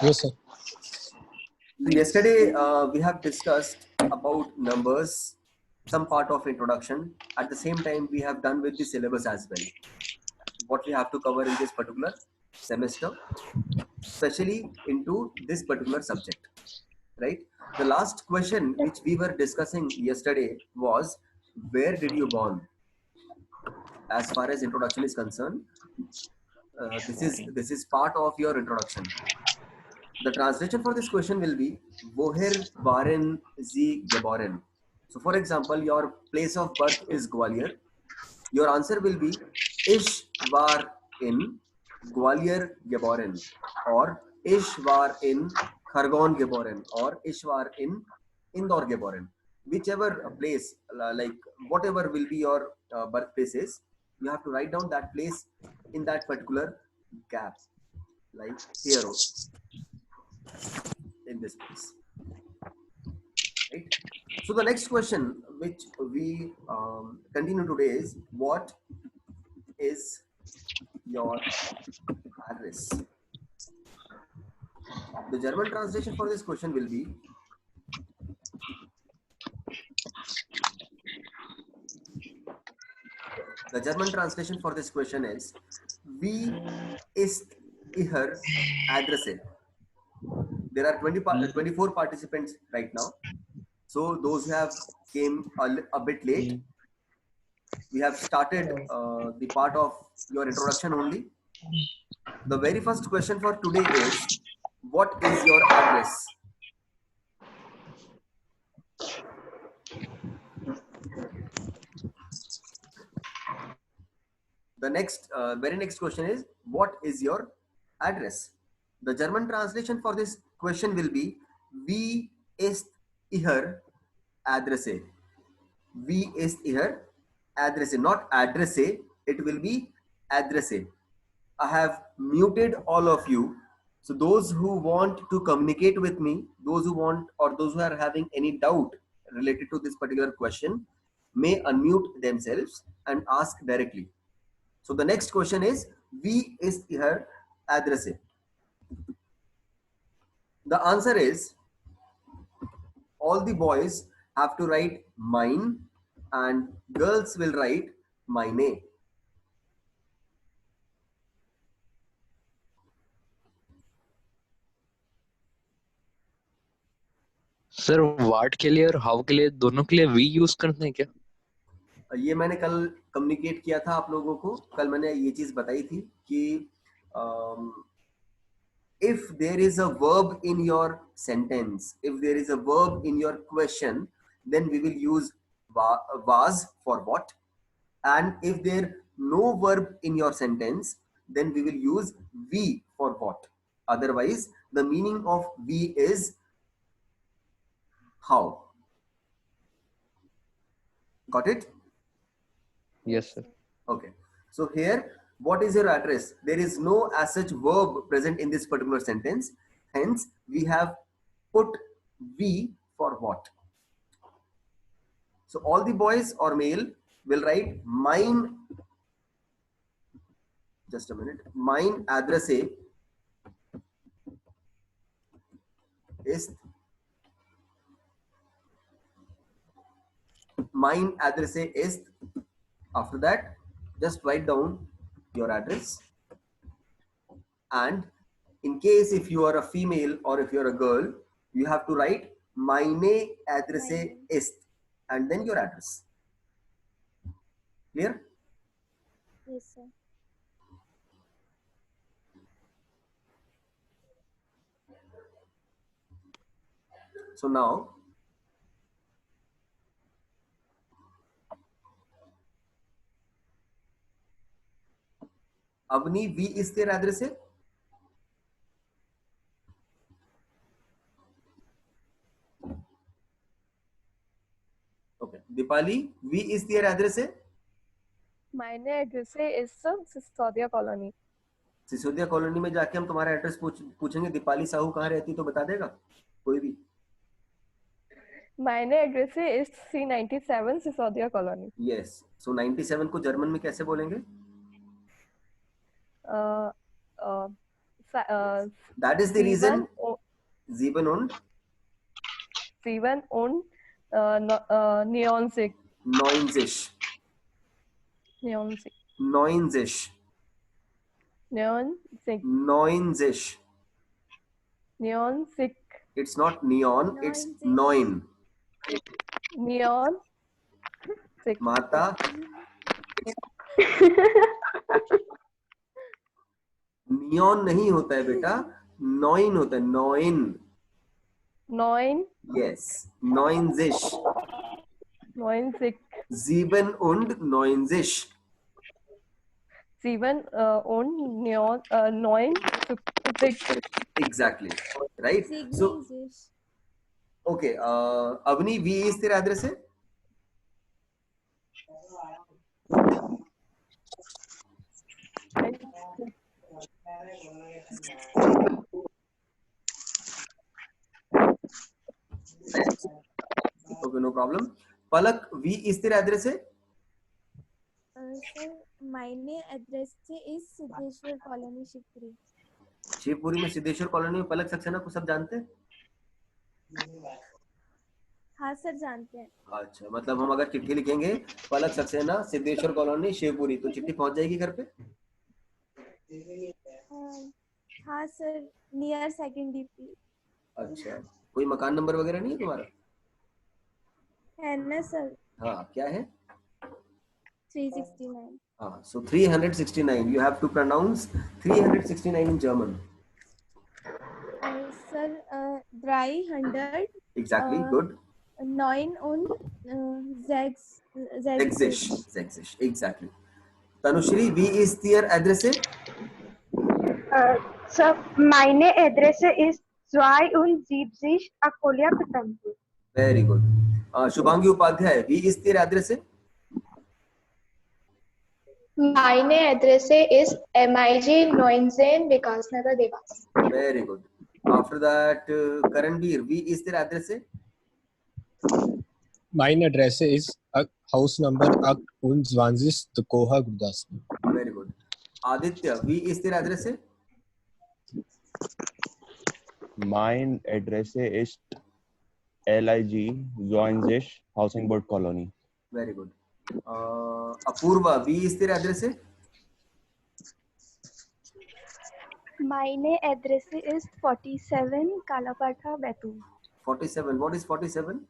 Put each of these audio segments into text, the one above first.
Yes, sir. So yesterday we have discussed about numbers, some part of introduction. At the same time, we have done with the syllabus as well. What we have to cover in this particular semester, especially into this particular subject, right? The last question which we were discussing yesterday was, where did you born? As far as introduction is concerned, this is part of your introduction. The translation for this question will be, woher waren Sie geboren? So for example, your place of birth is Gwalior. Your answer will be, Ich war in Gwalior geboren, or Ich war in Khargon geboren, or Ich war in Indore geboren. Whichever place, like whatever will be your birthplace is, you have to write down that place in that particular gap, like here in this place, right? So the next question which we continue today is, what is your address? The German translation for this question will be, the German translation for this question is, wie ist Ihr Adresse? There are 24 participants right now. So those who have came a bit late, we have started the part of your introduction only. The very first question for today is, what is your address? The next, very next question is, what is your address? The German translation for this question will be, wie ist Ihr Adresse? Wie ist Ihr Adresse? Not addresse, it will be Adresse. I have muted all of you. So those who want to communicate with me, those who want or those who are having any doubt related to this particular question, may unmute themselves and ask directly. So the next question is, wie ist Ihr Adresse? The answer is, all the boys have to write mine and girls will write meine. Sir what के लिए और how के लिए दोनों के लिए we use करते हैं क्या? ये मैंने कल कम्युनिकेट किया था आप लोगों को. कल मैंने ये चीज बताई थी कि if there is a verb in your sentence, if there is a verb in your question, then we will use was for what. And if there no verb in your sentence, then we will use we for what. Otherwise, the meaning of we is how. Got it? Yes, sir. Okay. So here, what is your address? There is no as such verb present in this particular sentence. Hence, we have put we for what. So all the boys or male will write mine. Just a minute. Mine address is mine address is. After that, just write down your address. And in case if you are a female or if you're a girl, you have to write meine adresse ist and then your address. Clear? Yes, sir. So now, Avni, V is their address? Okay. Dipali, V is their address? Mine address is Sisodia colony. Sisodia colony में जाके हम तुम्हारा address पूछेंगे, दीपाली साहू कहाँ रहती तो बता देगा कोई भी? Mine address is C97 Sisodia colony. Yes. So 97 को जर्मन में कैसे बोलेंगे? That is the reason. Sieben Sieben und und neonzig. neunzig. Neonzig. Neunzig. Neonzig. Neunzig. Neonzig. It's not neon, it's neun. Neon. Six. Mata, neon नहीं होता है बेटा, नॉइन होता है, नॉइन. Neun. Yes, neunzig. Neunzig. Sieben und neunzig. Sieben und neunzig. Exactly. Right? So, okay. Avni, V is तेरा address है? Okay, no problem. Palak, V is तेरा एड्रेस है? सर मायने एड्रेस से इज सिद्धेश्वर कॉलोनी शिवपुरी. शिवपुरी में सिद्धेश्वर कॉलोनी में पलक सक्सेना को सब जानते हैं? हाँ सर जानते हैं. अच्छा, मतलब हम अगर चिट्ठी लिखेंगे पलक सक्सेना सिद्धेश्वर कॉलोनी शिवपुरी तो चिट्ठी पहुंच जाएगी घर पे? हाँ सर, नियर सेकंड डीपी. अच्छा, कोई मकान नंबर वगैरह नहीं है तुम्हारा? है ना सर. हाँ, क्या है? 369. हाँ, so 369. You have to pronounce 369 in German. Sir 300. Exactly, good. 9 und Sächsisch. Sächsisch, exactly. Tanushri, wie ist Ihr Adresse? Sir, meine Adresse ist 72 Akolia Pithampur. Very good. Shubhangi Upadhyay, wie ist Ihr Adresse? Meine Adresse ist MIG 19 Vikasnagar Devas. Very good. After that, Karanbir, wie ist Ihr Adresse? Meine Adresse ist Haus Number 28 Tukoha, Gurdaspur. Very good. Aditya, wie ist Ihr Adresse? Mein Adresse ist LIG 62 Housing Board Colony. Very good. Apurva, wie ist Ihr Adresse? Meine Adresse ist 47 Kalapatha, Betul. 47. What is 47?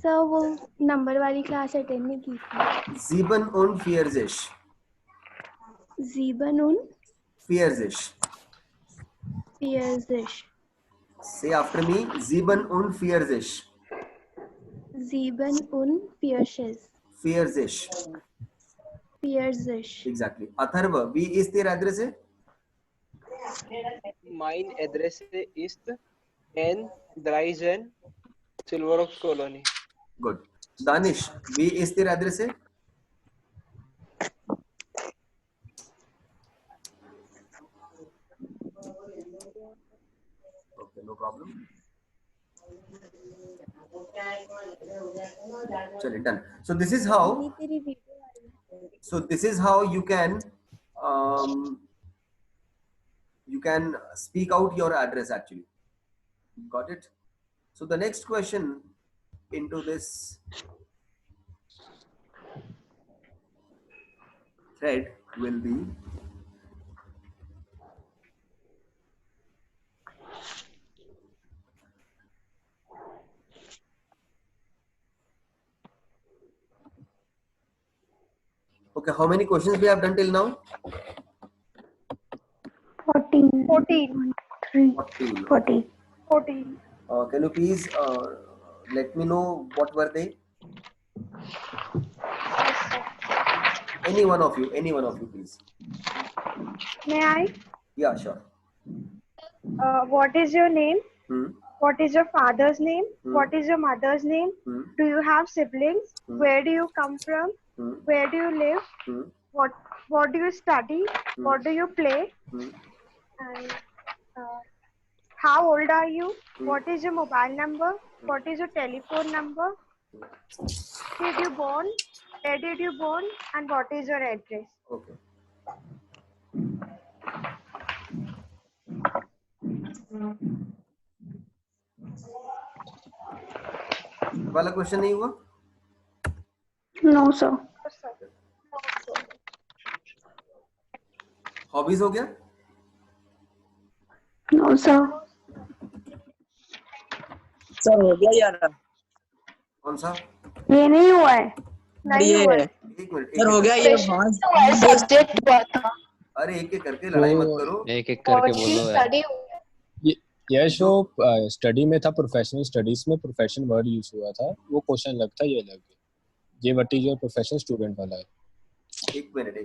Sir वो number वाली class attend नहीं की थी. 7 und 40. 7 und 40. 40. Say after me, 7 und 40. 7 und 40. 40. 40. Exactly. Atharva, wie ist Ihr Adresse? Mein Adresse ist N13 Silver Oaks Colony. Good. Danish, wie ist Ihr Adresse? Okay, no problem. Chale, done. So this is how. So this is how you can speak out your address actually. Got it? So the next question into this thread will be okay, how many questions we have done till now? 14. 14. 14. 14. 14. Can you please let me know what were they? Any one of you, please. May I? Yeah, sure. What is your name? Hmm. What is your father's name? Hmm. What is your mother's name? Hmm. Do you have siblings? Hmm. Where do you come from? Hmm. Where do you live? Hmm. What do you study? Hmm. What do you play? Hmm. And how old are you? Hmm. What is your mobile number? What is your telephone number? Did you born? Where did you born? And what is your address? Okay. वाला question नहीं हुआ? No, sir. Hobbies हो गया? No, sir. Sir हो गया यार, कौन सा? ये नहीं हुआ है। नहीं हुआ है। एक मिनट, सर हो गया ये advanced सब्जेक्ट हुआ था। अरे एक एक करके लड़ाई मत करो। एक एक करके बोलो यार। स्टडी हुआ है। यश वो स्टडी में था, प्रोफेशनल स्टडीज में प्रोफेशन वर्ड यूज हुआ था, वो क्वेश्चन अलग था, ये अलग है। ये what is your professional student वाला है। एक मिनट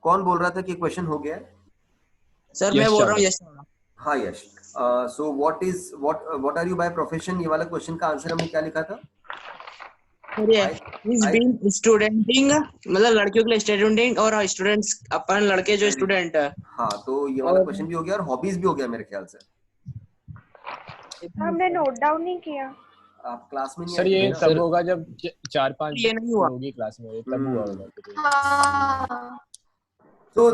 कौन बोल रहा था कि क्वेश्चन हो गया है? सर मैं बोल रहा हूँ यश। हाँ Yash, so what are you by profession, ये वाला क्वेश्चन का आंसर हमने क्या लिखा था? इज बीइंग स्टूडेंटिंग, मतलब लड़कियों के लिए स्टूडेंटिंग और स्टूडेंट्स अपन लड़के जो स्टूडेंट है। हाँ, तो ये वाला क्वेश्चन भी हो गया और हॉबीज भी हो गया मेरे ख्याल से। हमने नोट डाउन नहीं किया। आप क्लास में नहीं सर आए ये थे ना? तब होगा जब 4-5 ये नहीं हुआ होगी क्लास में, तब हुआ होगा। हाँ। तो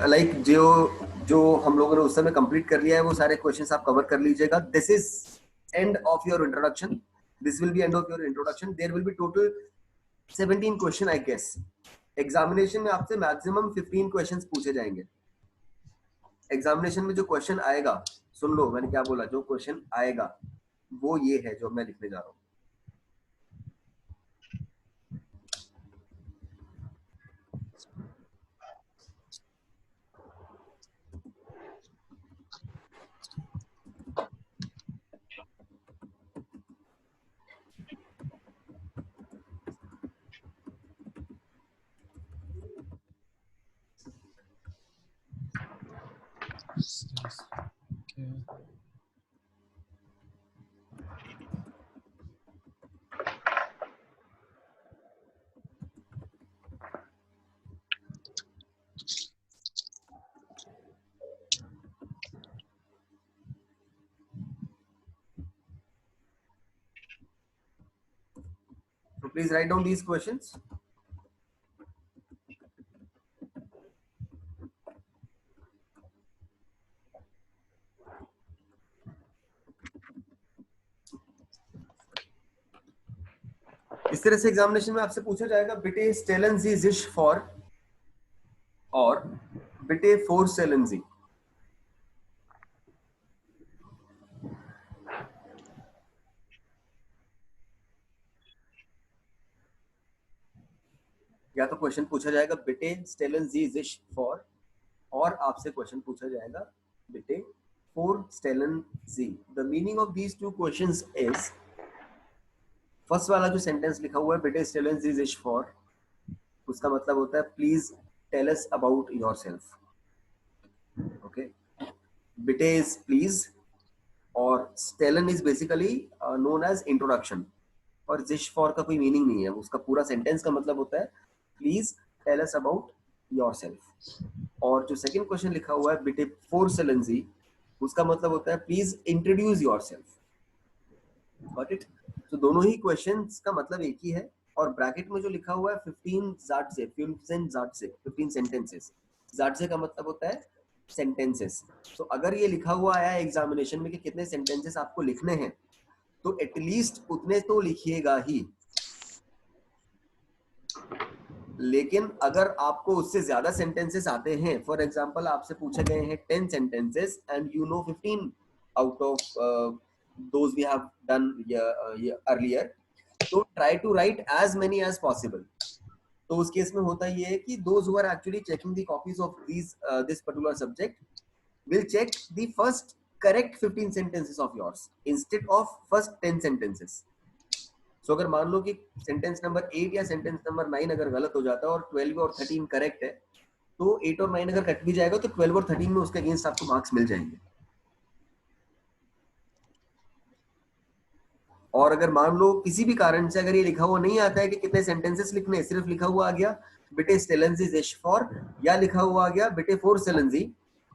लाइक जो हम लोगों ने उस समय कंप्लीट कर लिया है वो सारे क्वेश्चंस आप कवर कर लीजिएगा। This is end of your introduction, this will be end of your introduction. There will be total 17 question I guess. Examination में आपसे मैक्सिमम 15 क्वेश्चंस पूछे जाएंगे। एग्जामिनेशन में जो क्वेश्चन आएगा, सुन लो मैंने क्या बोला, जो क्वेश्चन आएगा वो ये है जो मैं लिखने जा रहा हूँ। So please write down these questions. इस तरह से एग्जामिनेशन में आपसे पूछा जाएगा बिटे स्टेलन जी जिश फॉर और बिटे फोर स्टेलन जी। या तो क्वेश्चन पूछा जाएगा बिटे स्टेलन जी जिश फॉर, और आपसे क्वेश्चन पूछा जाएगा बिटे फोर स्टेलन जी। The meaning of these two questions is, first वाला जो सेंटेंस लिखा हुआ है बिटे स्टेलन जी जिश फॉर, उसका मतलब होता है please tell us about yourself. Okay, बिटे इज प्लीज और स्टेलन is basically known as introduction, और जिश फॉर का कोई मीनिंग नहीं है, उसका पूरा सेंटेंस का मतलब होता है please tell us about yourself. और जो सेकंड क्वेश्चन लिखा हुआ है बिटे फोर स्टेलन जी, उसका मतलब होता है please introduce yourself. Got it? तो दोनों ही क्वेश्चंस का मतलब एक ही है। और ब्रैकेट में जो लिखा हुआ है 15 जाटसे, 15 सेंटेंसेस। जाटसे का मतलब होता है सेंटेंसेस। तो अगर ये लिखा हुआ आया है एग्जामिनेशन में कि कितने सेंटेंसेस आपको लिखने हैं, तो एटलीस्ट उतने तो लिखिएगा ही। लेकिन अगर आपको उससे ज्यादा सेंटेंसेस आते हैं, फॉर एग्जांपल आपसे पूछे गए हैं 10 sentences and you know 15 out of those we have done earlier, so try to write as many as possible. तो उस केस में होता ये है कि those who are actually checking the copies of this particular subject will check the first correct 15 sentences of yours instead of first 10 sentences. So अगर मान लो कि सेंटेंस नंबर 8 या सेंटेंस नंबर 9 अगर गलत हो जाता है और 12 और 13 करेक्ट है, तो 8 और 9 अगर कट भी जाएगा तो 12 और 13 में उसके अगेंस्ट आपको मार्क्स मिल जाएंगे। और अगर मान लो किसी भी कारण से अगर ये लिखा हुआ नहीं आता है कि कितने सेंटेंसेस लिखने, सिर्फ लिखा हुआ आ गया बिटे स्टेलन जी जिश फॉर, या लिखा हुआ आ गया बिटे फोर स्टेलन जी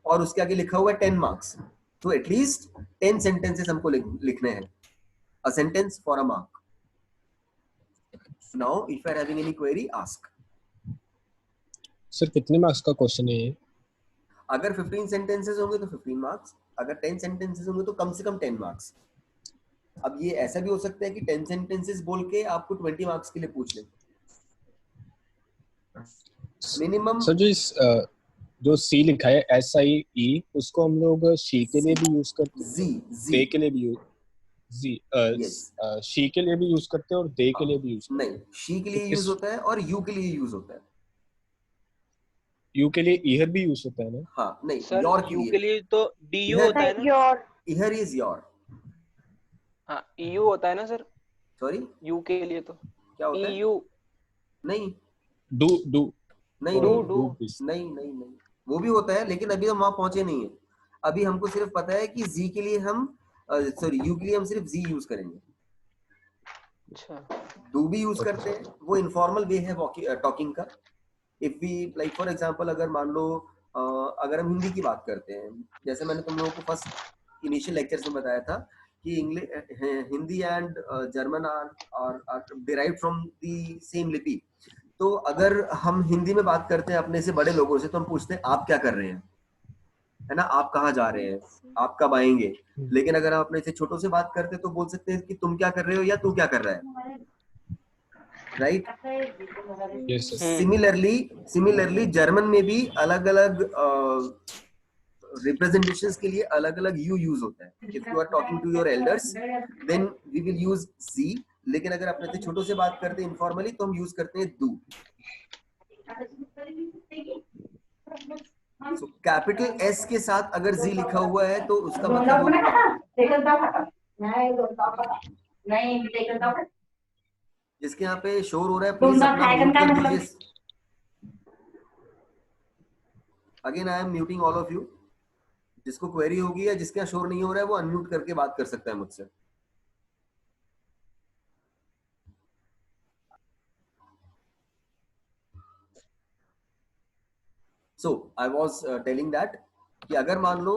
और उसके आगे लिखा हुआ है 10 मार्क्स, तो एटलीस्ट 10 सेंटेंसेस हमको लिखने हैं। A sentence for a mark. Now if you are having any query ask. Sir कितने मार्क्स का क्वेश्चन है ये? अगर 15 सेंटेंसेस होंगे तो 15 मार्क्स, अगर 10 सेंटेंसेस होंगे तो कम से कम 10 मार्क्स। अब ये ऐसा भी हो सकता है कि 10 सेंटेंसेस बोल के आपको 20 मार्क्स के लिए पूछ ले। मिनिमम सर जो सी लिखा है SIE, उसको हम लोग शी के लिए भी यूज करते हैं, दे के लिए भी यूज शी के लिए भी यूज करते हैं और दे के लिए भी यूज करते हैं। नहीं, शी के लिए यूज होता है और यू के लिए यूज होता है। यू के लिए ईहर भी यूज होता है ना? हाँ नहीं, सर योर यू के लिए तो DU Here- होता है ना? योर ईहर इज योर। हाँ EU होता है ना सर? सॉरी, यू के लिए तो क्या होता है? EU नहीं डू नहीं डू नहीं डू नहीं नहीं नहीं, वो भी होता है लेकिन अभी हम वहां पहुंचे नहीं है। अभी हमको सिर्फ पता है कि जी के लिए हम सॉरी यू के लिए हम सिर्फ जी यूज करेंगे। अच्छा डू भी यूज करते हैं, वो इनफॉर्मल वे है टॉकिंग का। If we like for example, अगर मान लो अगर हम हिंदी की बात करते हैं, जैसे मैंने तुम लोगों को फर्स्ट इनिशियल लेक्चर्स में बताया था कि Hindi and German are derived from the same लिपि। तो अगर हम हिंदी में बात करते हैं अपने से बड़े लोगों से, तो हम पूछते हैं आप क्या कर रहे हैं, है ना, आप कहाँ जा रहे हैं, आप कब आएंगे। लेकिन अगर हम अपने से छोटों से बात करते हैं तो बोल सकते हैं कि तुम क्या कर रहे हो या तू क्या कर रहा है, राइट। सिमिलरली जर्मन में भी अलग अलग रिप्रेजेंटेशंस के लिए अलग अलग यू यूज होता है। If you are talking to your elders then we will use जी, लेकिन अगर अपने से छोटों से बात करते हैं इनफॉर्मली तो हम यूज करते हैं डू। सो कैपिटल एस के साथ अगर जी लिखा हुआ है तो उसका मतलब जिसके यहाँ पे शोर हो रहा है प्लीज अपना म्यूट कर दीजिए। Again I am muting all of you. जिसको क्वेरी होगी या जिसके यहाँ शोर नहीं हो रहा है वो अनम्यूट करके बात कर सकता है मुझसे। सो आई वॉज टेलिंग दैट कि अगर मान लो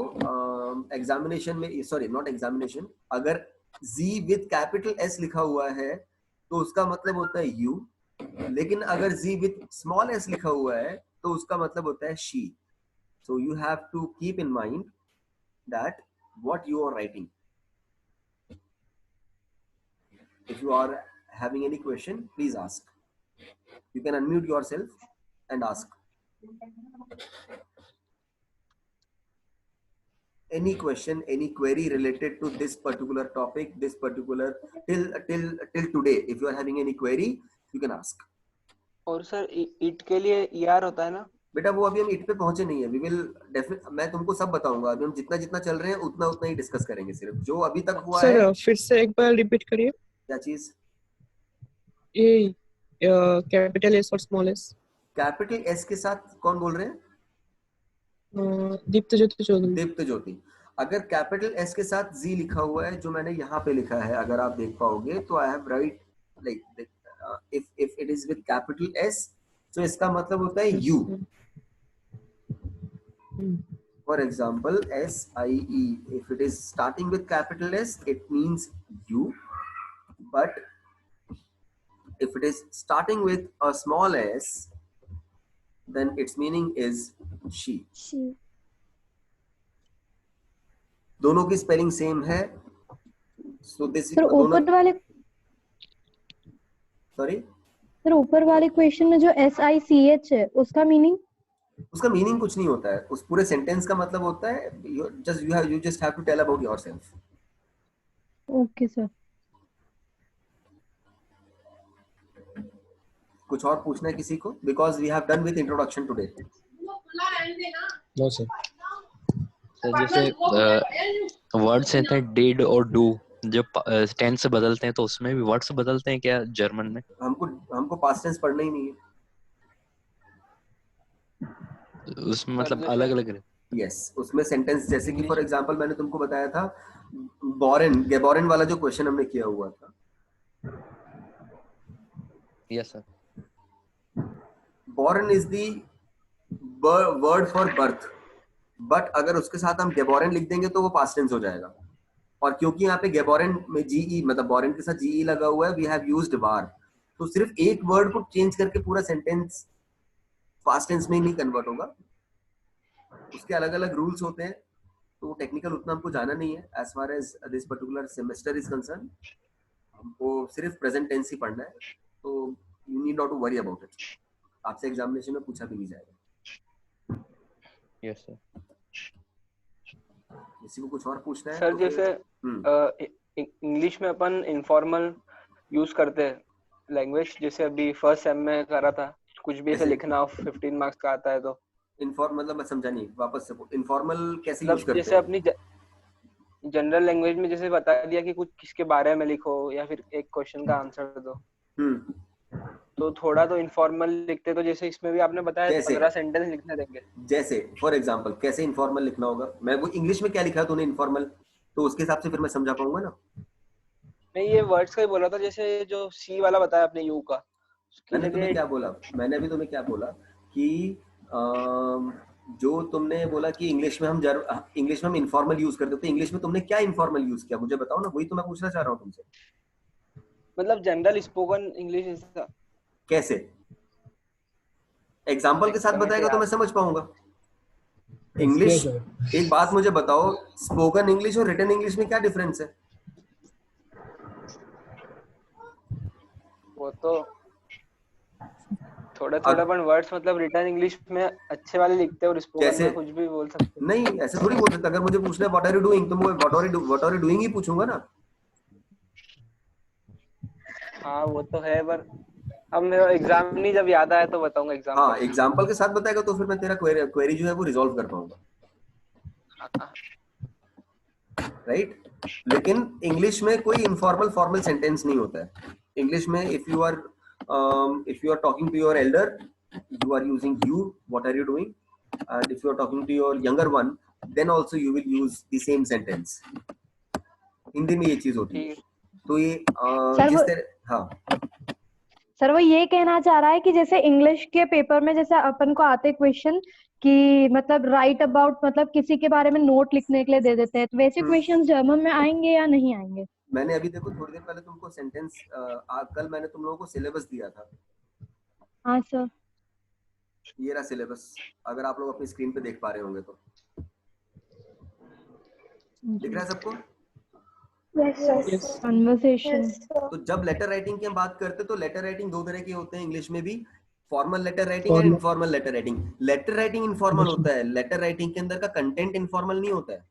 एग्जामिनेशन में, सॉरी नॉट एग्जामिनेशन, अगर Z विद कैपिटल S लिखा हुआ है तो उसका मतलब होता है यू, लेकिन अगर Z विद स्मॉल s लिखा हुआ है तो उसका मतलब होता है she. So you have to keep in mind that what you are writing. If you are having any question, please ask. You can unmute yourself and ask. Any question, any query related to this particular topic, this particular till today, if you are having any query, you can ask. और sir it के लिए ER होता है ना? बेटा वो अभी हम इट पे पहुंचे नहीं है। वी विल डेफिनेट, मैं तुमको सब बताऊंगा। अभी हम जितना जितना चल रहे हैं उतना उतना ही डिस्कस करेंगे। सिर्फ जो अभी तक हुआ है। सर फिर से एक बार रिपीट करिए। क्या चीज? ये कैपिटल एस और स्मॉल एस। कैपिटल एस के साथ कौन बोल रहे हैं? दीप्त ज्योति चौधरी। दीप्त ज्योति। अगर कैपिटल एस के साथ जी लिखा हुआ है, जो मैंने यहाँ पे लिखा है, अगर आप देख पाओगे तो I have right like if it is with capital S, तो इसका मतलब होता है you. For example, SIE, if it is starting with capital S, it means you. But if it is starting with a small s, then its meaning is she. दोनों की spelling same है। So this is ऊपर वाले, sorry sir ऊपर वाले question में जो SICH है उसका मीनिंग? उसका मीनिंग कुछ नहीं होता है। उस पूरे सेंटेंस का मतलब होता है you just have to tell about yourself. Okay sir. कुछ और पूछना है किसी को? Because we have done with introduction today. No sir. Sir जैसे वर्ड्स हैं डिड और डू, जब टेंस से बदलते हैं तो उसमें भी वर्ड्स बदलते हैं क्या जर्मन में? हमको पास्ट टेंस पढ़ना ही नहीं है। उसमें मतलब अलग अलग है। यस, उसमें सेंटेंस जैसे कि फॉर एग्जांपल मैंने तुमको बताया था बॉरेन गेबोरेन वाला जो क्वेश्चन हमने किया हुआ था। Yes sir. बॉरेन is the word for birth, but अगर उसके साथ हम गेबोरेन लिख देंगे तो वो पास्ट टेंस हो जाएगा। और क्योंकि यहाँ पे गेबोरेन में जीई मतलब बॉरेन के साथ जीई लगा हुआ है, वी हैव यूज्ड बार, तो सिर्फ एक वर्ड को चेंज करके पूरा सेंटेंस पास्ट टेंस में ही नहीं कन्वर्ट होगा। उसके अलग अलग रूल्स होते हैं, तो टेक्निकल उतना हमको जाना नहीं है as far as this particular semester is concern. हमको सिर्फ प्रेजेंट टेंस ही पढ़ना है, तो you need not to worry about it. आपसे एग्जामिनेशन में पूछा भी नहीं जाएगा। Yes sir. किसी को कुछ और पूछना है? सर तो जैसे इंग्लिश में अपन इनफॉर्मल यूज करते हैं लैंग्वेज, जैसे अभी फर्स्ट सेम में करा था, कुछ भी ऐसे लिखना हो 15 मार्क्स का आता है तो इनफॉर्मल मतलब मैं समझा नहीं, वापस से इनफॉर्मल कैसे यूज मतलब करते जैसे हैं? अपनी जनरल लैंग्वेज में जैसे बता दिया कि कुछ किसके बारे में लिखो या फिर एक क्वेश्चन का आंसर दो, तो थोड़ा तो इनफॉर्मल लिखते, तो जैसे इसमें भी आपने बताया कैसे? 15 सेंटेंस लिखने देंगे। जैसे फॉर एग्जांपल कैसे इनफॉर्मल लिखना होगा? मैं वो इंग्लिश में क्या लिखा है तूने इनफॉर्मल, तो उसके हिसाब से फिर मैं समझा पाऊंगा ना। मैं ये वर्ड्स का ही बोला था, जैसे जो सी वाला बताया आपने यू का, उसकी मैंने तुम्हें जगह क्या बोला? मैंने अभी तुम्हें क्या बोला कि जो तुमने बोला कि इंग्लिश में हम इनफॉर्मल यूज करते, तो इंग्लिश में तुमने क्या इनफॉर्मल यूज किया मुझे बताओ ना, वही तो मैं पूछना चाह रहा हूँ तुमसे। मतलब जनरल स्पोकन इंग्लिश कैसे? एग्जाम्पल के साथ बताएगा तो मैं समझ पाऊंगा। इंग्लिश, एक बात मुझे बताओ, स्पोकन इंग्लिश और रिटन इंग्लिश में क्या डिफरेंस है? वो तो थोड़ा थोड़ा पण वर्ड्स, मतलब रिटन इंग्लिश में अच्छे वाले लिखते हैं और स्पोकन में कुछ भी बोल सकते हैं। नहीं, ऐसे थोड़ी बोल सकते। अगर मुझे पूछना है व्हाट आर यू डूइंग, तो मैं व्हाट आर यू डूइंग ही पूछूंगा ना। हाँ वो तो है, पर अब मेरा एग्जाम नहीं, जब याद आया तो बताऊंगा एग्जाम। हाँ, एग्जाम्पल के साथ बताएगा तो फिर मैं तेरा क्वेरी जो है वो रिजॉल्व कर पाऊंगा, राइट? लेकिन इंग्लिश में कोई इनफॉर्मल फॉर्मल सेंटेंस नहीं होता है। इंग्लिश में if you are talking to your elder, you are using you, what are you doing, and if you are talking to your younger one, then also you will use the same sentence। Hindi में ये चीज होती है। तो ये जिस तरह, हाँ सर वो ये कहना चाह रहा है कि जैसे इंग्लिश के पेपर में जैसे अपन को आते क्वेश्चन कि मतलब राइट अबाउट, मतलब किसी के बारे में नोट लिखने के लिए दे देते हैं, तो वैसे क्वेश्चन जर्मन में आएंगे या नहीं आएंगे? मैंने अभी देखो थोड़ी देर पहले तुमको सेंटेंस, कल मैंने तुम लोगों को सिलेबस दिया था। हाँ सर। ये रहा सिलेबस, अगर आप लोग अपनी स्क्रीन पे देख पा रहे होंगे तो। दिख रहा है सबको? कन्वर्सेशन। तो जब लेटर राइटिंग की हम बात करते हैं तो लेटर राइटिंग दो तरह के होते हैं इंग्लिश में भी, फॉर्मल लेटर राइटिंग और informal letter writing. Letter writing informal होता है, लेटर राइटिंग के अंदर का कंटेंट इनफॉर्मल नहीं होता है।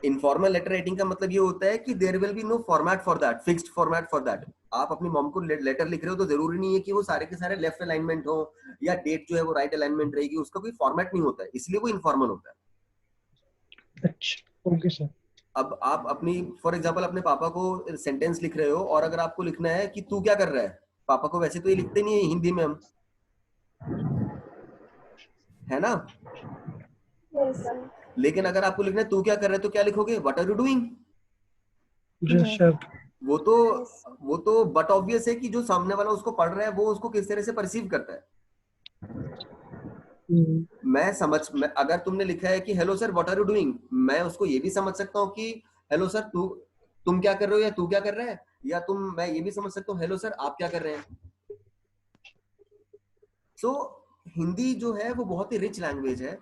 इनफॉर्मल लेटर राइटिंग का मतलब ये होता है कि there will be no format for that, fixed format for that. आप अपनी मॉम को लेटर लिख रहे हो तो जरूरी नहीं है कि वो सारे के सारे लेफ्ट अलाइनमेंट हो या डेट जो है वो राइट अलाइनमेंट रहेगी, उसका कोई फॉर्मेट नहीं होता है, इसलिए वो इनफॉर्मल होता है। अच्छा, ओके सर। अब आप अपनी फॉर एग्जांपल अपने पापा को सेंटेंस लिख रहे हो और अगर आपको लिखना है कि तू क्या कर रहा है, पापा को वैसे तो ये लिखते नहीं है हिंदी में हम, है ना? लेकिन अगर आपको लिखना है तू क्या कर रहा है तो क्या लिखोगे? What are you doing. वो तो बट ऑब्वियस है कि जो सामने वाला उसको पढ़ रहा है वो उसको किस तरह से परसीव करता है। मैं अगर तुमने लिखा है कि hello sir what are you doing, मैं उसको ये भी समझ सकता हूँ कि हेलो सर तुम क्या कर रहे हो या तू क्या कर रहा है, या मैं ये भी समझ सकता हूँ हेलो सर आप क्या कर रहे हैं। सो हिंदी जो है वो बहुत ही रिच लैंग्वेज है।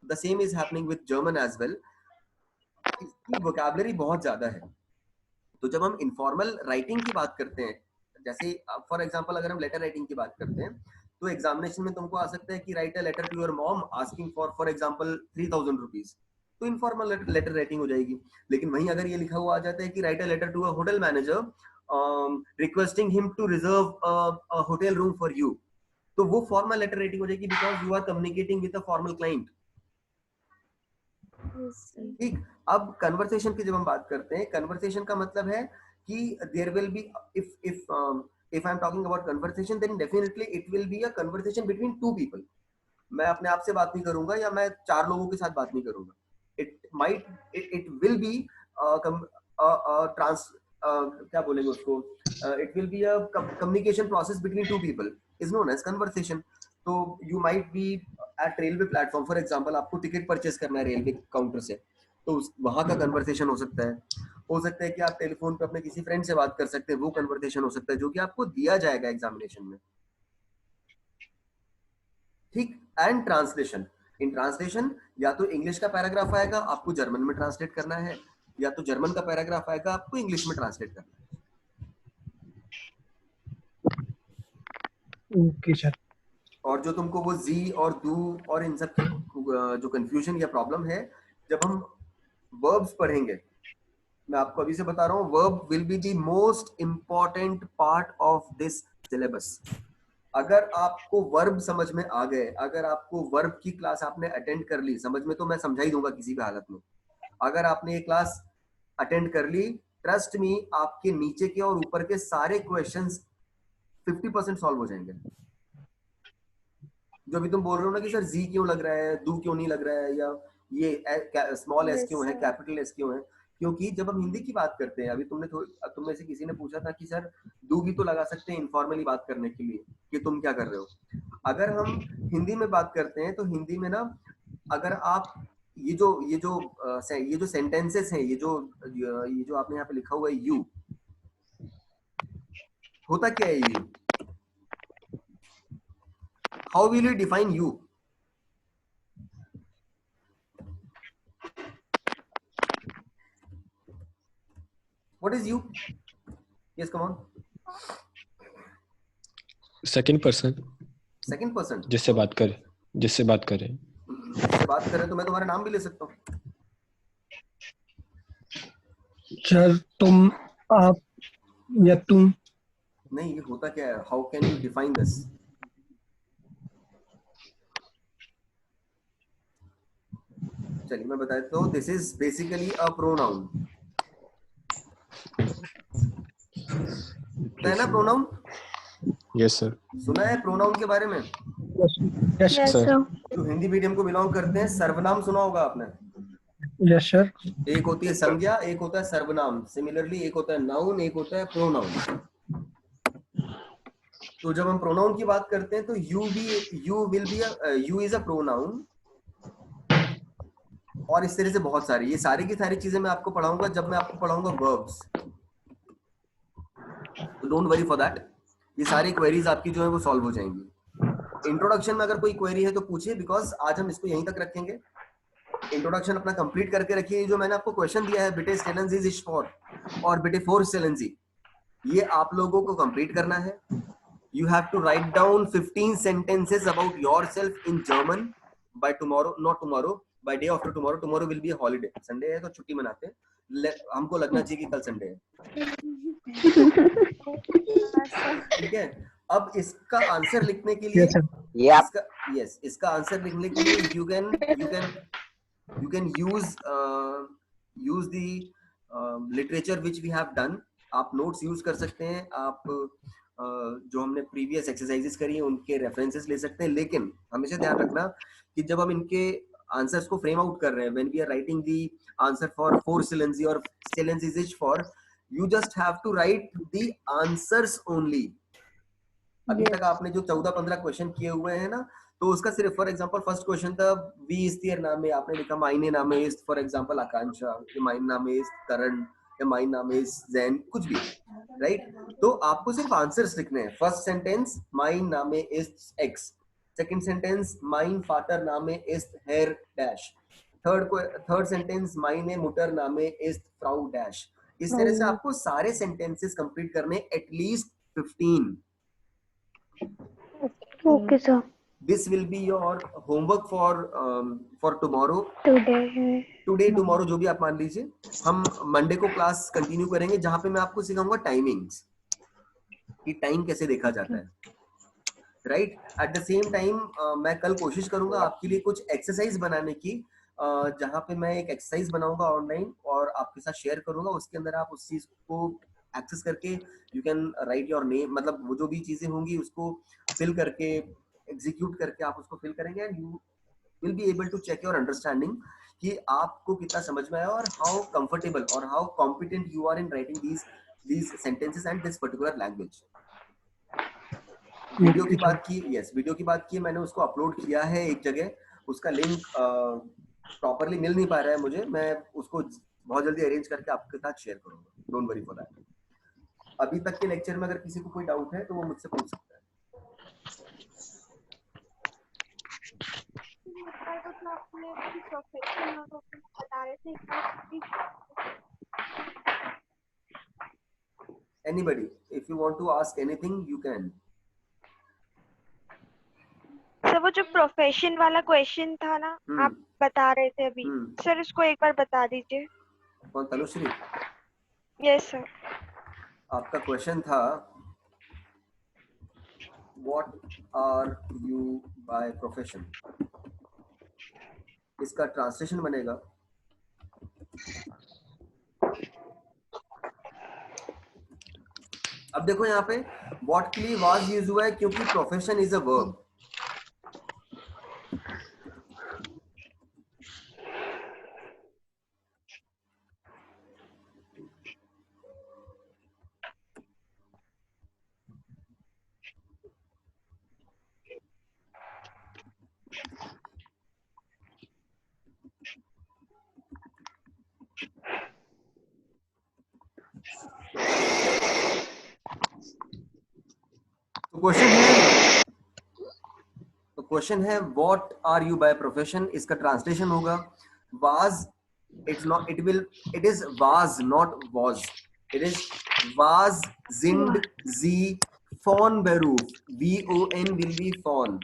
The same is happening with German as well. इसकी वोकैबुलरी बहुत ज्यादा है। तो जब हम इनफॉर्मल राइटिंग की बात करते हैं, जैसे फॉर एग्जांपल अगर हम लेटर राइटिंग की बात करते हैं तो एग्जामिनेशन में तुमको आ सकता है कि write a letter to your mom asking for example 3000 rupees, तो इनफॉर्मल लेटर राइटिंग हो जाएगी। लेकिन वहीं अगर ये लिखा हुआ आ जाता है कि write a letter to a hotel manager requesting him to reserve a hotel room for you, तो वो फॉर्मल लेटर राइटिंग हो जाएगी because you are communicating with a formal client. ठीक। अब कन्वर्सेशन की जब हम बात करते हैं, कन्वर्सेशन का मतलब है कि there will be if I'm talking about conversation then definitely it will be a conversation between two people। मैं अपने आप से बात नहीं करूंगा या मैं 4 लोगों के साथ बात नहीं करूंगा। it will be क्या बोलेंगे उसको, it will be a communication process between two people is known as conversation। तो you might be at railway platform for example, आपको टिकट परचेस करना है रेलवे काउंटर से, तो वहां का कन्वर्सेशन हो सकता है कि आप टेलीफोन पे अपने किसी फ्रेंड से बात कर सकते हैं, वो कन्वर्सेशन हो सकता है जो कि आपको दिया जाएगा एग्जामिनेशन में। ठीक। एंड ट्रांसलेशन, इन ट्रांसलेशन या तो इंग्लिश का पैराग्राफ आएगा, आपको जर्मन में ट्रांसलेट करना है, या तो जर्मन का पैराग्राफ आएगा, आपको इंग्लिश में ट्रांसलेट करना है। Okay sir. और जो तुमको वो जी और डू और इन सब की जो कंफ्यूजन या प्रॉब्लम है, जब हम वर्ब्स पढ़ेंगे, मैं आपको अभी से बता रहा हूँ, verb will be the most important part of this syllabus. अगर आपको वर्ब समझ में आ गए, अगर आपको वर्ब की क्लास आपने अटेंड कर ली, समझ में तो मैं समझा ही दूंगा किसी भी हालत में, अगर आपने ये क्लास अटेंड कर ली, ट्रस्ट मी, आपके नीचे के और ऊपर के सारे क्वेश्चंस 50% सॉल्व हो जाएंगे। जो भी तुम बोल रहे हो ना कि सर जी क्यों लग रहा है, दू क्यों नहीं लग रहा है, या ये स्मॉल एस क्यों है, कैपिटल एस क्यों है, क्योंकि जब हम हिंदी की बात करते हैं, अभी तुम में से किसी ने पूछा था कि सर दू भी तो लगा सकते हैं इनफॉर्मली बात करने के लिए कि तुम क्या कर रहे हो। अगर हम हिंदी में बात करते हैं तो हिंदी में ना, अगर आप ये जो सेंटेंसेस हैं, ये जो आपने यहाँ पे लिखा हुआ है यू, होता क्या है you? How will you define you? What is you? Yes, come on. Second person. Second person जिससे बात करें जिससे बात करें तो मैं तुम्हारा नाम भी ले सकता हूँ। सर तुम, आप या तुम। नहीं, ये होता क्या है? How can you define this? चलिए मैं बता देता हूँ। This is basically a pronoun, है ना प्रोनाउन? Yes sir. सुना है प्रोनाउन के बारे में? Yes sir. जो हिंदी मीडियम को बिलोंग करते हैं, सर्वनाम सुना होगा आपने? Yes sir. एक होती है संज्ञा, एक होता है सर्वनाम। सिमिलरली एक होता है नाउन, एक होता है प्रोनाउन। तो जब हम प्रोनाउन की बात करते हैं तो यू इज अ प्रोनाउन, और इस तरह से बहुत सारी, ये सारी की सारी चीजें मैं आपको पढ़ाऊंगा जब मैं आपको पढ़ाऊंगा verbs. Don't worry for that, ये सारी क्वेरीज आपकी जो है वो सॉल्व हो जाएंगी। इंट्रोडक्शन में अगर कोई क्वेरी है तो पूछिए, बिकॉज आज हम इसको यहीं तक रखेंगे। इंट्रोडक्शन अपना कंप्लीट करके रखिए। जो मैंने आपको क्वेश्चन दिया है, बिटे स्टेलेंजी इज फॉर और बिटे फोर स्टेलेंजी, ये आप लोगों को कंप्लीट करना है। You have to write down 15 sentences about yourself in German by tomorrow, not tomorrow, by day after tomorrow. Tomorrow will be a holiday. Sunday है तो छुट्टी मनाते हैं। हमको लगना चाहिए कि कल संडे है। ठीक है। अब इसका आंसर लिखने के लिए, इसका आंसर लिखने के लिए you can use the literature which we have done. आप नोट्स यूज कर सकते हैं, आप जो हमने प्रीवियस एक्सरसाइजेस करी हैं उनके रेफरेंसेस ले सकते हैं। लेकिन हमेशा ध्यान रखना कि जब हम इनके आंसर्स को फ्रेम आउट कर रहे हैं, when we are writing the answer for फोर स्टेलेंजी और स्टेलेंजी इज फॉर, you just have to write the answers only. अभी तक आपने जो 14-15 क्वेश्चन किए हुए हैं ना, तो उसका सिर्फ, फॉर एग्जांपल फर्स्ट क्वेश्चन था वी इज देयर नामे, आपने लिखा माइने नामे इज, फॉर एग्जांपल आकांक्षा, माइन नामे इज करण, माइन नाम इज जैन, कुछ भी, राइट? तो आपको सिर्फ आंसर्स लिखने हैं। फर्स्ट सेंटेंस माइन नामे इज एक्स, सेकंड सेंटेंस माइन फादर नामे इज हेयर डैश, थर्ड सेंटेंस माइने मुटर नामे इज फ्राउ डैश। इस तरह से आपको सारे सेंटेंसेस कंप्लीट करने, at least 15। Okay sir. This will be your homework for tomorrow. Today, tomorrow जो भी आप मान लीजिए। हम मंडे को क्लास कंटिन्यू करेंगे जहां पे मैं आपको सिखाऊंगा टाइमिंग्स, कि टाइम कैसे देखा जाता है, right? At the same time मैं कल कोशिश करूंगा आपके लिए कुछ एक्सरसाइज बनाने की, जहां पे मैं एक एक्सरसाइज बनाऊंगा ऑनलाइन और आपके साथ शेयर करूंगा। उसके अंदर आप उस चीज को एक्सेस करके you can write your name, मतलब वो जो भी चीजें होंगी उसको फिल करके, एग्जीक्यूट करके आप उसको फिल करेंगे, and you will be able to check your understanding कि आपको कितना समझ में आया और हाउ कंफर्टेबल और how competent you are in writing these sentences and this particular language. Video की बात की, वीडियो की बात की, मैंने उसको अपलोड किया है एक जगह, उसका लिंक प्रॉपरली मिल नहीं पा रहा है मुझे, मैं उसको बहुत जल्दी अरेंज करके आपके साथ शेयर करूंगा। Don't worry for that. अभी तक के लेक्चर में अगर किसी को कोई डाउट है तो वो मुझसे पूछ सकता है। इसमें प्रोफेशन बता रहे थे। Anybody, if you want to ask anything, you can. Sir वो जो प्रोफेशन वाला क्वेश्चन था ना, आप बता रहे थे अभी, सर उसको एक बार बता दीजिए। कौन? तनुश्री? Yes sir. आपका क्वेश्चन था What are you by profession? इसका ट्रांसलेशन बनेगा अब देखो यहाँ पे what के लिए was यूज हुआ है क्योंकि प्रोफेशन इज अ वर्ब। तो क्वेश्चन है what are you by profession, इसका ट्रांसलेशन होगा वाज, इट्स नॉट, इट इज वाज नॉट वाज, इट इज वाज जिंड जी फॉन बेरूफ, VON will be fawn,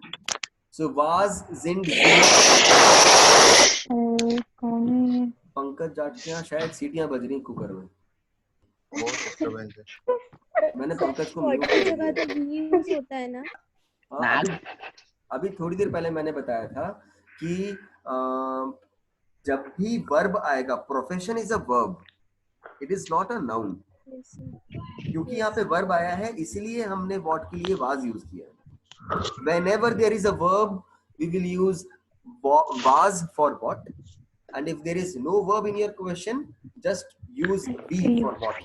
so was zind Pankaj Jat के यहाँ शायद सीटियां बज रही कुकर में, बहुत डिस्टर्बेंस है। मैंने पंकज को म्यूट कर दिया। तो यूज होता है ना। अभी थोड़ी देर पहले मैंने बताया था कि जब भी वर्ब आएगा, profession is a verb, it is not a noun. क्योंकि यहाँ पे वर्ब आया है इसीलिए हमने व्हाट के लिए वाज यूज किया। Whenever there is a verb, we will use was for what, and if there is no verb in your question, just use be for what.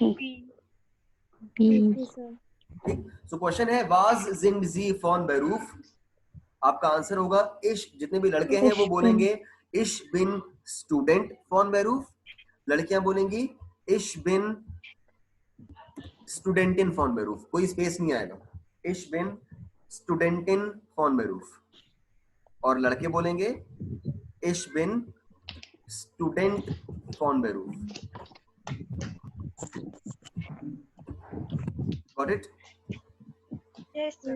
So question है was zind sie von Beruf, आपका answer होगा इश, जितने भी लड़के हैं वो बोलेंगे इश बिन स्टूडेंट von Beruf, लड़कियां बोलेंगी इश बिन स्टूडेंटिन von Beruf, कोई स्पेस नहीं आएगा, इश बिन स्टूडेंटिन von Beruf, और लड़के बोलेंगे इश बिन student von Beruf। Got it? Yes, sir.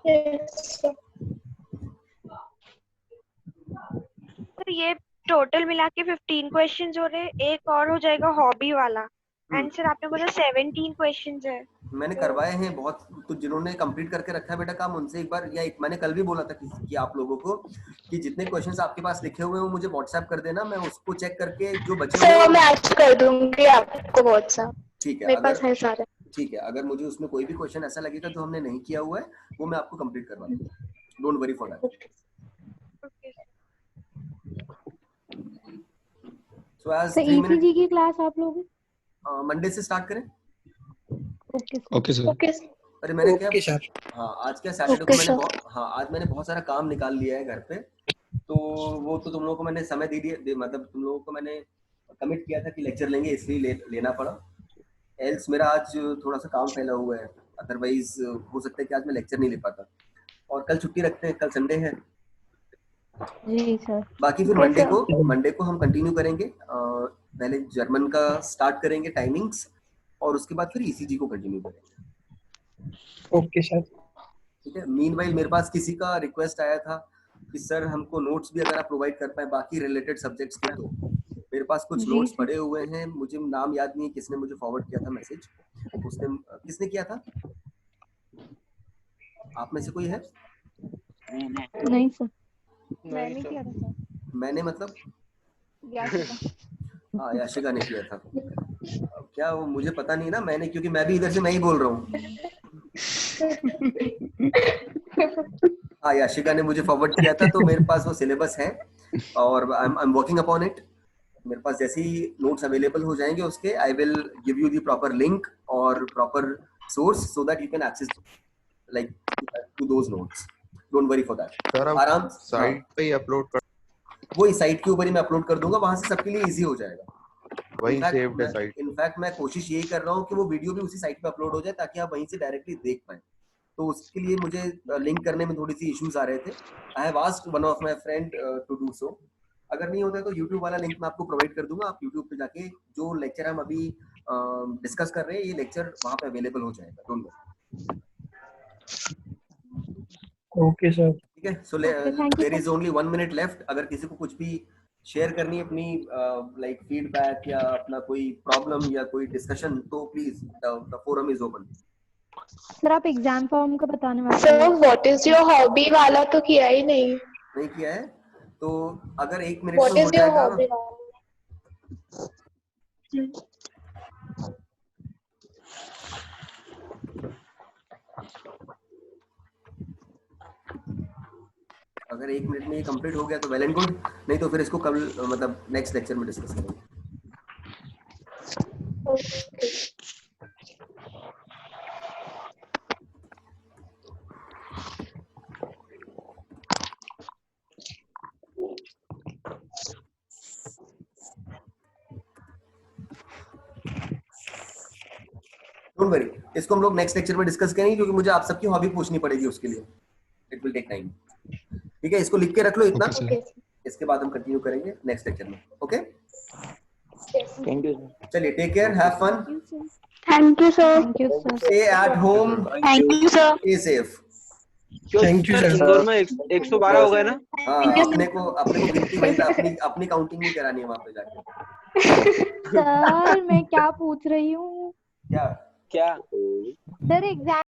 Yes, sir. तो ये टोटल मिला के 15 क्वेश्चंस हो रहे हैं, एक और हो जाएगा हॉबी वाला। एंड सर आपने बोला 17 क्वेश्चंस है। मैंने करवाए हैं बहुत, तो जिन्होंने कंप्लीट करके रखा है बेटा काम, उनसे एक बार, या मैंने कल भी बोला था कि आप लोगों को कि जितने क्वेश्चंस आपके पास लिखे हुए हैं वो मुझे व्हाट्सएप कर देना, मैं उसको चेक करके जो बचे हुए मैं आज कर दूंगी आपको व्हाट्सएप। ठीक है, मेरे पास है सारे। ठीक है, अगर मुझे उसमें कोई भी क्वेश्चन ऐसा लगेगा जो हमने नहीं किया हुआ है वो मैं आपको कंप्लीट करवा दूंगा, don't worry for that. So as 3 minute ECG की क्लास आप लोग मंडे से स्टार्ट करें। Okay sir. ओके। अरे मैंने क्या, हाँ आज क्या सैटरडे को मैंने आज मैंने बहुत सारा काम निकाल लिया है घर पे, तो वो तो तुम लोगों को मैंने समय दे दिया, मतलब तुम लोगों को मैंने कमिट किया था कि लेक्चर लेंगे, इसलिए लेना पड़ा। एल्स मेरा आज थोड़ा सा काम फैला हुआ है, अदरवाइज हो सकता है कि आज मैं लेक्चर नहीं ले पाता, और कल छुट्टी रखते हैं, कल संडे है। जी सर। बाकी फिर मंडे को हम कंटिन्यू करेंगे, पहले जर्मन का स्टार्ट करेंगे टाइमिंग्स, और उसके बाद फिर ईसीजी को कंटिन्यू करेंगे। Okay sir. ठीक है। मीनवाइल मेरे पास किसी का रिक्वेस्ट आया था कि सर हमको नोट्स भी अगर आप प्रोवाइड कर पाए बाकी रिलेटेड सब्जेक्ट्स के, तो मेरे पास कुछ नोट्स पड़े हुए हैं, मुझे नाम याद नहीं है किसने मुझे फॉरवर्ड किया था मैसेज, उसने किसने किया था, आप में से कोई है? नहीं सर, मैंने किया था सर। मैंने मतलब हाँ याशिका ने किया था। क्या वो मुझे पता नहीं ना, मैंने, क्योंकि मैं भी इधर से मैं ही बोल रहा हूँ। हाँ याशिका ने मुझे फॉरवर्ड किया था, तो मेरे पास वो सिलेबस है और I am working upon it. मेरे पास जैसे ही नोट्स अवेलेबल हो जाएंगे उसके, I will give you the proper link और proper source so that you can access like to those notes, don't worry for that. आराम साइट पे ही अपलोड कर, वही साइट के ऊपर ही मैं अपलोड कर दूंगा, वहां से सबके लिए इजी हो जाएगा। वही सेव्ड है साइट। इनफैक्ट मैं कोशिश यही कर रहा हूँ कि वो वीडियो भी उसी साइट पे अपलोड हो जाए ताकि आप वहीं से डायरेक्टली देख पाएं। तो उसके लिए मुझे लिंक करने में थोड़ी सी इश्यूज आ रहे थे. I have asked one of my friend to do so. अगर नहीं होता है तो YouTube वाला लिंक मैं आपको प्रोवाइड कर दूंगा. आप YouTube पे जाके जो लेक्चर हम अभी डिस्कस कर रहे हैं, ये लेक्चर वहां पे अवेलेबल हो जाएगा. Don't worry. Okay sir. ठीक है. So there is only 1 minute left. अगर किसी को कुछ भी शेयर करनी है अपनी लाइक फीडबैक या अपना कोई प्रॉब्लम या कोई डिस्कशन, तो please the forum is open. Sir आप एग्जाम फॉर्म का बताने वाले sir what is your hobby वाला तो किया ही नहीं किया है. तो अगर 1 मिनट व्हाट में हो इज योर जाएगा. हॉबी अगर 1 मिनट में ये कंप्लीट हो गया तो वेल एंड गुड. नहीं तो फिर इसको कल मतलब नेक्स्ट लेक्चर में डिस्कस करेंगे. डोंट वरी, इसको हम लोग नेक्स्ट लेक्चर में डिस्कस करेंगे क्योंकि मुझे आप सबकी हॉबी पूछनी पड़ेगी उसके लिए. It will take time. ठीक है, इसको लिख के रख लो इतना. इसके बाद हम कंटिन्यू करेंगे नेक्स्ट लेक्चर में. Okay, thank you. चलिए, take care, have fun. Thank you sir. Thank you sir. Stay at home. Thank you sir. Stay safe. Thank you sir. Indore में 112 हो गए ना. हाँ, अपने को गिनती वहीं अपनी काउंटिंग नहीं करानी है वहां पे जाके. सर मैं क्या पूछ रही हूँ? क्या क्या सर एग्जाम